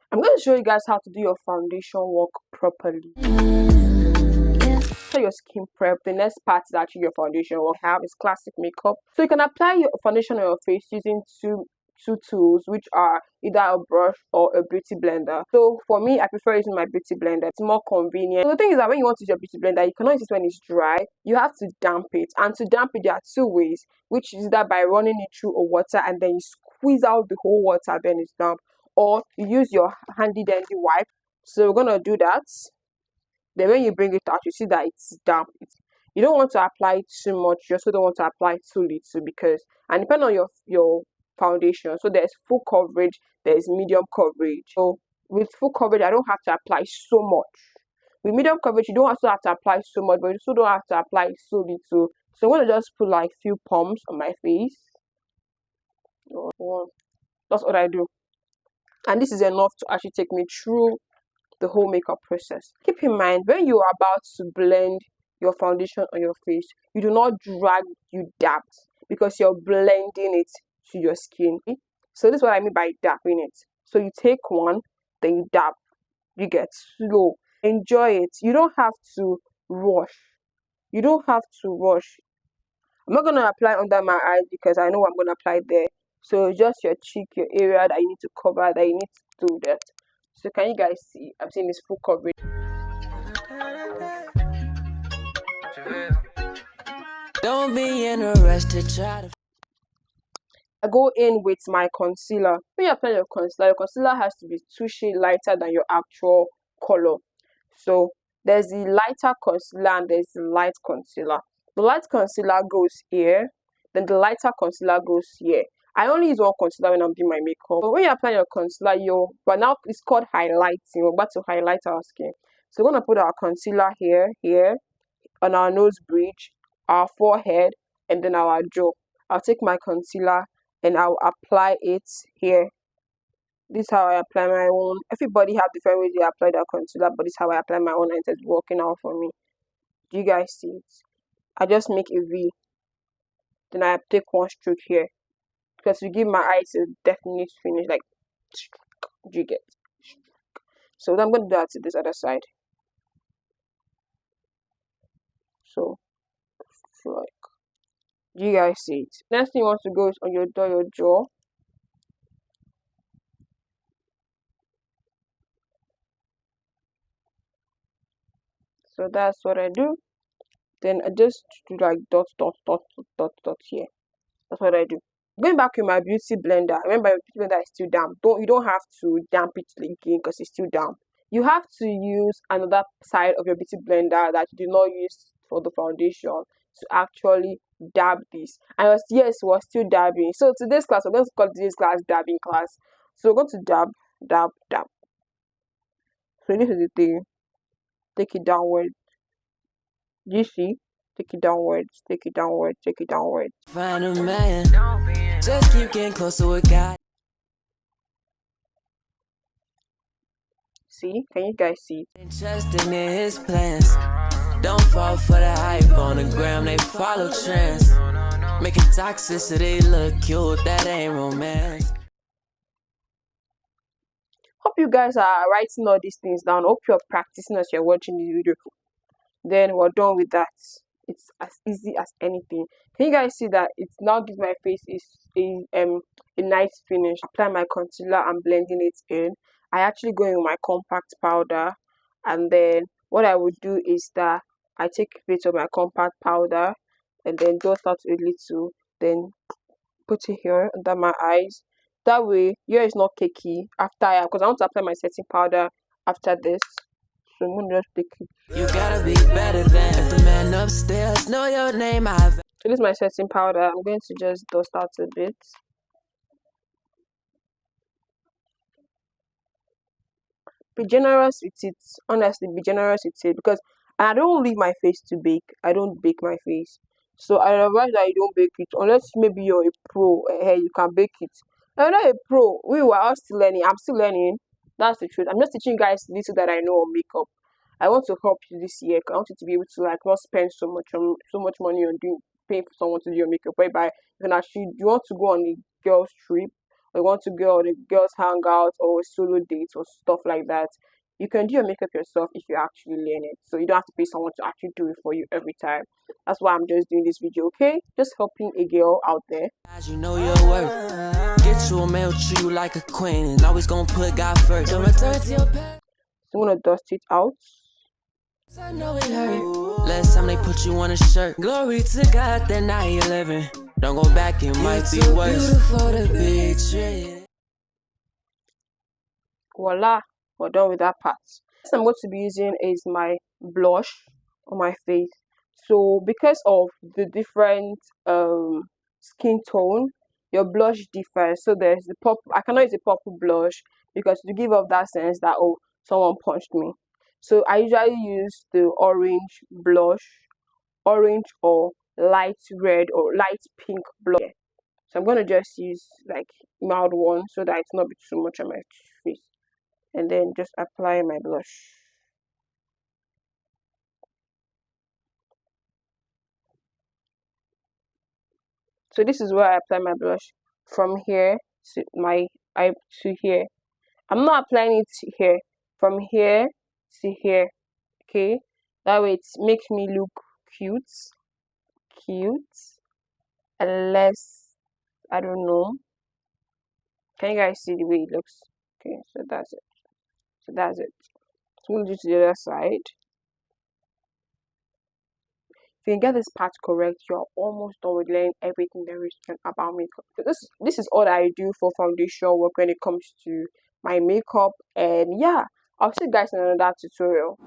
I'm going to show you guys how to do your foundation work properly. After your skin prep, the next part is actually your foundation work. I have is classic makeup. So you can apply your foundation on your face using two tools, which are either a brush or a beauty blender. So for me, I prefer using my beauty blender. It's more convenient. So the thing is that when you want to use your beauty blender, you cannot use it when it's dry. You have to damp it, and to damp it there are two ways, which is that by running it through a water and then you squeeze out the whole water, then it's damp, or you use your handy dandy wipe. So we're gonna do that. Then when you bring it out, you see that it's damp. You don't want to apply too much. You also don't want to apply too little, because, and depending on your foundation, so there's full coverage, there's medium coverage. So with full coverage, I don't have to apply so much. With medium coverage, you don't also have to apply so much, but you also don't have to apply so little. So I'm going to just put like few pumps on my face. That's what I do. And this is enough to actually take me through the whole makeup process. Keep in mind, when you are about to blend your foundation on your face, you do not drag, you dab, because you're blending it to your skin. So this is what I mean by dabbing it. So you take one, then you dab. You get slow. Enjoy it. You don't have to rush. You don't have to rush. I'm not going to apply under my eyes because I know I'm going to apply there. So just your cheek, your area that you need to cover, that you need to do that. So can you guys see? I'm seeing this full coverage. Don't be in a rush to try to. I go in with my concealer. When you apply your concealer has to be 2 shades lighter than your actual color. So there's the lighter concealer and there's the light concealer. The light concealer goes here, then the lighter concealer goes here. I only use one concealer when I'm doing my makeup. But when you apply your concealer, but now it's called highlighting. We're about to highlight our skin. So we're gonna put our concealer here, on our nose bridge, our forehead, and then our jaw. I'll take my concealer and I'll apply it here. This is how I apply my own. Everybody have different ways they apply their concealer, but this is how I apply my own, and it's working out for me. Do you guys see it? I just make a V. Then I take one stroke here, because to give my eyes a definite finish, like, do you get? So I'm going to do that to this other side. So like, do you guys see it? Next thing you want to go is on your jaw. So that's what I do. Then I just do like dot here. That's what I do. Going back with my beauty blender, remember your beauty blender is still damp. You don't have to damp it again because it's still damp. You have to use another side of your beauty blender that you do not use for the foundation to actually dab this. And yes, we're still dabbing. So today's class, we're going to call today's class dabbing class. So we're going to dab. So this is the thing. Take it downwards. Do you see? Take it downwards, take it downwards, take it downwards. Find a man. Just keep getting closer with God. See? Can you guys see? Interested in his plans. Don't fall for the hype on the gram, they follow trends. Making toxicity look cute, that ain't romance. Hope you guys are writing all these things down. Hope you're practicing as you're watching this video. Then we're done with that. It's as easy as anything. Can you guys see that it's now gives my face a nice finish? Apply my concealer and blending it in. I actually go in with my compact powder, and then what I would do is that I take a bit of my compact powder and then dot out a little, then put it here under my eyes. That way here is not cakey after, because I want to apply my setting powder after this. So I'm gonna just take it. You gotta be better than the man upstairs. Know your name. So this is my setting powder. I'm going to just dust out a bit. Be generous with it. Honestly, be generous with it, because I don't leave my face to bake. I don't bake my face. So I advise that you don't bake it unless maybe you're a pro. Hey, you can bake it. I'm not a pro. We were all still learning. I'm still learning. That's the truth. I'm just teaching you guys little that I know on makeup. I want to help you this year. I want you to be able to like not spend so much money on paying for someone to do your makeup. Whereby you can actually, you want to go on a girls trip, or you want to go on a girls hangout or a solo date or stuff like that, you can do your makeup yourself if you actually learn it. So you don't have to pay someone to actually do it for you every time. That's why I'm just doing this video, okay? Just helping a girl out there. As you know your worth, get you a male, treat you like a queen, and always gonna put God first. Don't return to your past. So I'm gonna dust it out. I know it hurt. Last time they put you on a shirt. Glory to God that now you're living. Don't go back, it might be worse. Beautiful to be treated. Voila, we're done with that part. Next I'm going to be using is my blush on my face. So because of the different skin tone, your blush differs. So there's the purple. I cannot use a purple blush because to give off that sense that, oh, someone punched me. So I usually use the orange blush, orange or light red or light pink blush. So I'm going to just use like mild one so that it's not be too much on my face. And then just apply my blush. So this is where I apply my blush, from here to my eye to here. I'm not applying it here, from here to here. Okay, that way it makes me look cute, and less, I don't know. Can you guys see the way it looks? Okay, so that's it. So that's it. So I'm gonna do to the other side. If you get this part correct, you're almost done with learning everything there is about makeup. So this is all that I do for foundation work when it comes to my makeup. And yeah, I'll see you guys in another tutorial.